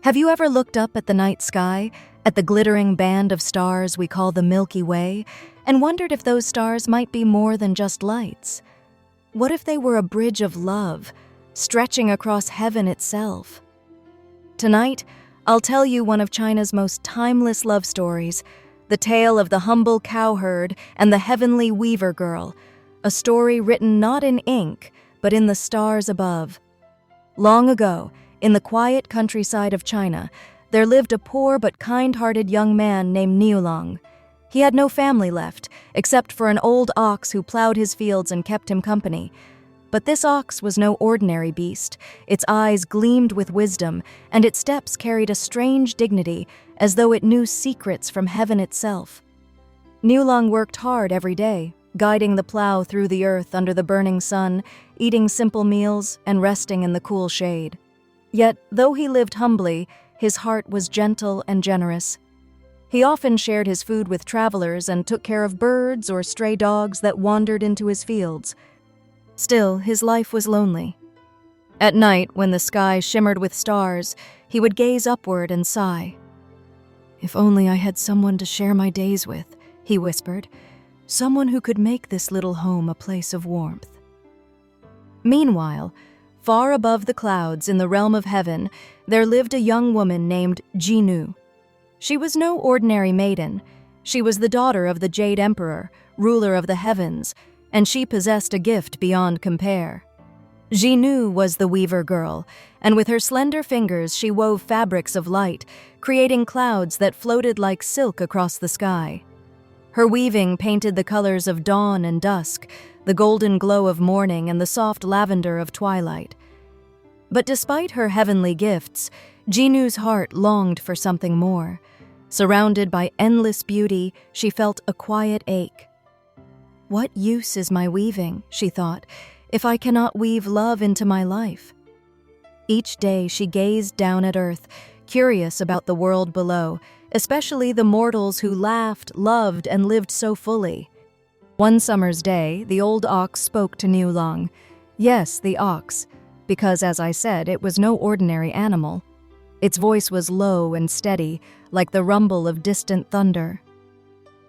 Have you ever looked up at the night sky, at the glittering band of stars we call the Milky Way, and wondered if those stars might be more than just lights? What if they were a bridge of love, stretching across heaven itself? Tonight, I'll tell you one of China's most timeless love stories, the tale of the humble cowherd and the heavenly weaver girl, a story written not in ink, but in the stars above. Long ago, in the quiet countryside of China, there lived a poor but kind-hearted young man named Niulang. He had no family left, except for an old ox who plowed his fields and kept him company. But this ox was no ordinary beast. Its eyes gleamed with wisdom, and its steps carried a strange dignity, as though it knew secrets from heaven itself. Niulang worked hard every day, guiding the plow through the earth under the burning sun, eating simple meals and resting in the cool shade. Yet, though he lived humbly, his heart was gentle and generous. He often shared his food with travelers and took care of birds or stray dogs that wandered into his fields. Still, his life was lonely. At night, when the sky shimmered with stars, he would gaze upward and sigh. "If only I had someone to share my days with," he whispered, "someone who could make this little home a place of warmth." Meanwhile, far above the clouds in the realm of heaven, there lived a young woman named Zhinü. She was no ordinary maiden. She was the daughter of the Jade Emperor, ruler of the heavens, and she possessed a gift beyond compare. Zhinü was the weaver girl, and with her slender fingers she wove fabrics of light, creating clouds that floated like silk across the sky. Her weaving painted the colors of dawn and dusk, the golden glow of morning and the soft lavender of twilight. But despite her heavenly gifts, Zhinü's heart longed for something more. Surrounded by endless beauty, she felt a quiet ache. "What use is my weaving," she thought, "if I cannot weave love into my life?" Each day she gazed down at earth, curious about the world below, especially the mortals who laughed, loved, and lived so fully. One summer's day, the old ox spoke to Niulang. Yes, the ox, because, as I said, it was no ordinary animal. Its voice was low and steady, like the rumble of distant thunder.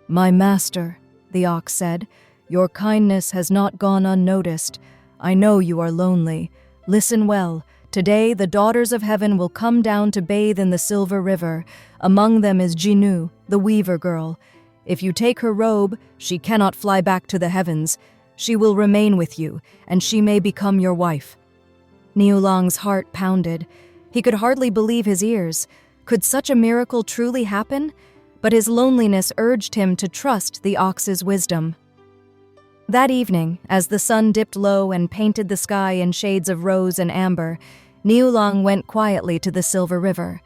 "My master," the ox said, "your kindness has not gone unnoticed. I know you are lonely. Listen well. Today, the daughters of heaven will come down to bathe in the silver river. Among them is Zhinü, the weaver girl. If you take her robe, she cannot fly back to the heavens. She will remain with you, and she may become your wife." Niulang's heart pounded. He could hardly believe his ears. Could such a miracle truly happen? But his loneliness urged him to trust the ox's wisdom. That evening, as the sun dipped low and painted the sky in shades of rose and amber, Niulang went quietly to the silver river.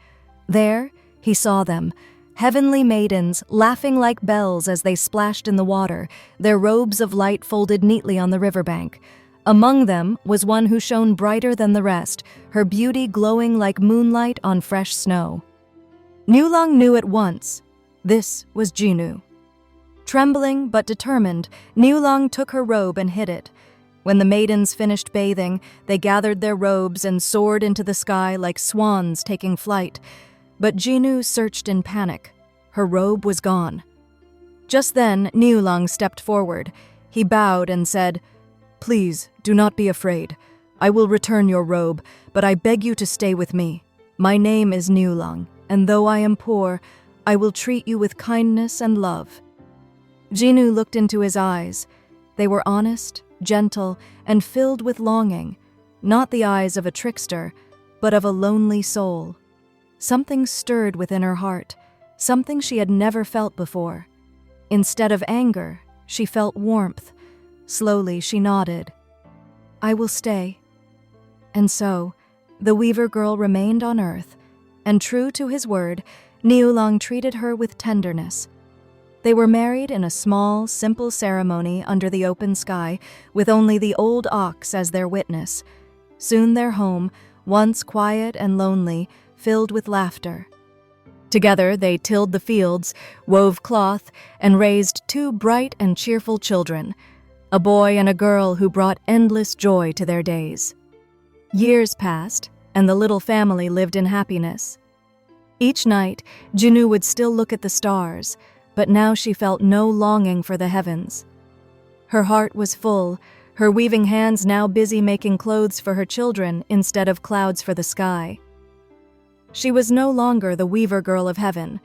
There, he saw them, heavenly maidens, laughing like bells as they splashed in the water, their robes of light folded neatly on the riverbank. Among them was one who shone brighter than the rest, her beauty glowing like moonlight on fresh snow. Niulang knew at once. This was Zhinü. Trembling but determined, Niulang took her robe and hid it. When the maidens finished bathing, they gathered their robes and soared into the sky like swans taking flight. But Zhinü searched in panic. Her robe was gone. Just then, Niulang stepped forward. He bowed and said, "Please, do not be afraid. I will return your robe, but I beg you to stay with me. My name is Niulang, and though I am poor, I will treat you with kindness and love." Zhinü looked into his eyes. They were honest, gentle, and filled with longing, not the eyes of a trickster, but of a lonely soul. Something stirred within her heart, something she had never felt before. Instead of anger, she felt warmth. Slowly, she nodded. "I will stay." And so, the weaver girl remained on earth, and true to his word, Niulang treated her with tenderness. They were married in a small, simple ceremony under the open sky, with only the old ox as their witness. Soon their home, once quiet and lonely, filled with laughter. Together they tilled the fields, wove cloth, and raised 2 bright and cheerful children, a boy and a girl who brought endless joy to their days. Years passed, and the little family lived in happiness. Each night, Zhinü would still look at the stars, but now she felt no longing for the heavens. Her heart was full, her weaving hands now busy making clothes for her children instead of clouds for the sky. She was no longer the weaver girl of heaven.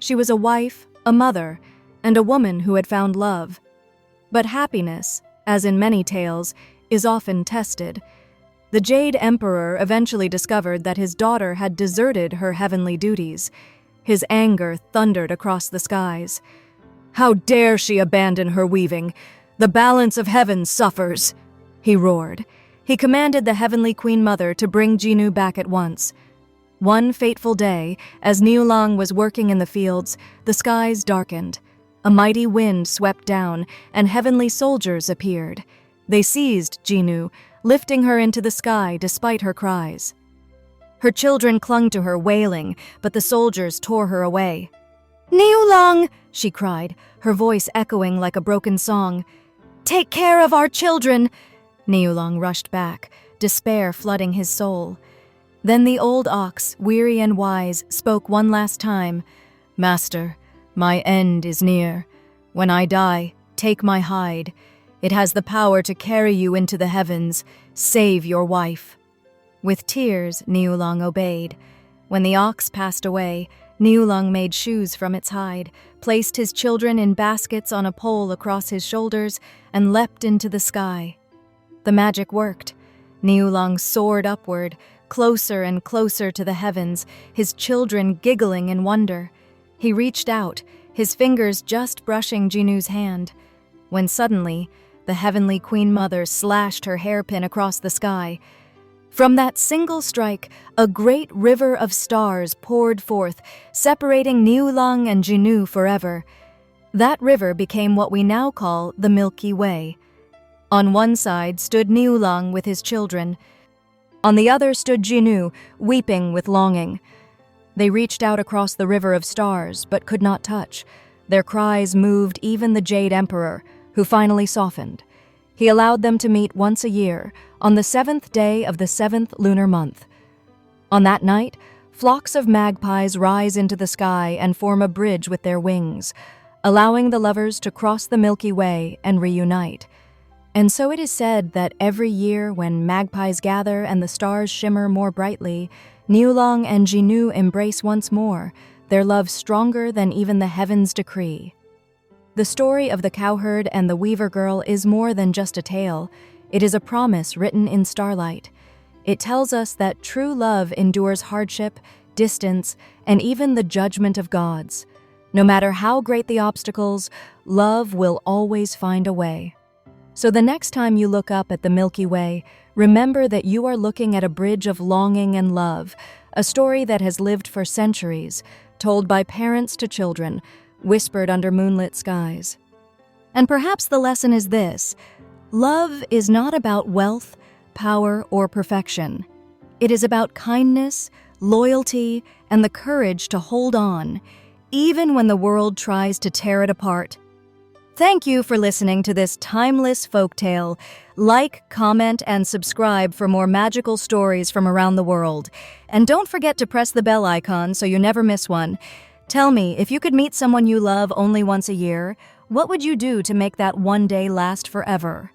She was a wife, a mother, and a woman who had found love. But happiness, as in many tales, is often tested. The Jade Emperor eventually discovered that his daughter had deserted her heavenly duties. His anger thundered across the skies. "How dare she abandon her weaving? The balance of heaven suffers," he roared. He commanded the heavenly Queen Mother to bring Zhinü back at once. One fateful day, as Niulang was working in the fields, the skies darkened. A mighty wind swept down, and heavenly soldiers appeared. They seized Zhinü, lifting her into the sky despite her cries. Her children clung to her, wailing, but the soldiers tore her away. "Niulang!" she cried, her voice echoing like a broken song. "Take care of our children!" Niulang rushed back, despair flooding his soul. Then the old ox, weary and wise, spoke one last time. "Master, my end is near. When I die, take my hide. It has the power to carry you into the heavens. Save your wife." With tears, Niulang obeyed. When the ox passed away, Niulang made shoes from its hide, placed his children in baskets on a pole across his shoulders, and leapt into the sky. The magic worked. Niulang soared upward, closer and closer to the heavens, his children giggling in wonder. He reached out, his fingers just brushing Zhinü's hand, when suddenly, the heavenly Queen Mother slashed her hairpin across the sky. From that single strike, a great river of stars poured forth, separating Niulang and Zhinü forever. That river became what we now call the Milky Way. On one side stood Niulang with his children. On the other stood Zhinü, weeping with longing. They reached out across the river of stars, but could not touch. Their cries moved even the Jade Emperor, who finally softened. He allowed them to meet once a year, on the 7th day of the 7th lunar month. On that night, flocks of magpies rise into the sky and form a bridge with their wings, allowing the lovers to cross the Milky Way and reunite. And so it is said that every year when magpies gather and the stars shimmer more brightly, Niulang and Zhinü embrace once more, their love stronger than even the heavens decree. The story of the Cowherd and the Weaver Girl is more than just a tale. It is a promise written in starlight. It tells us that true love endures hardship, distance, and even the judgment of gods. No matter how great the obstacles, love will always find a way. So the next time you look up at the Milky Way, remember that you are looking at a bridge of longing and love, a story that has lived for centuries, told by parents to children, whispered under moonlit skies. And perhaps the lesson is this: love is not about wealth, power, or perfection. It is about kindness, loyalty, and the courage to hold on, even when the world tries to tear it apart. Thank you for listening to this timeless folktale. Like, comment, and subscribe for more magical stories from around the world. And don't forget to press the bell icon so you never miss one. Tell me, if you could meet someone you love only once a year, what would you do to make that one day last forever?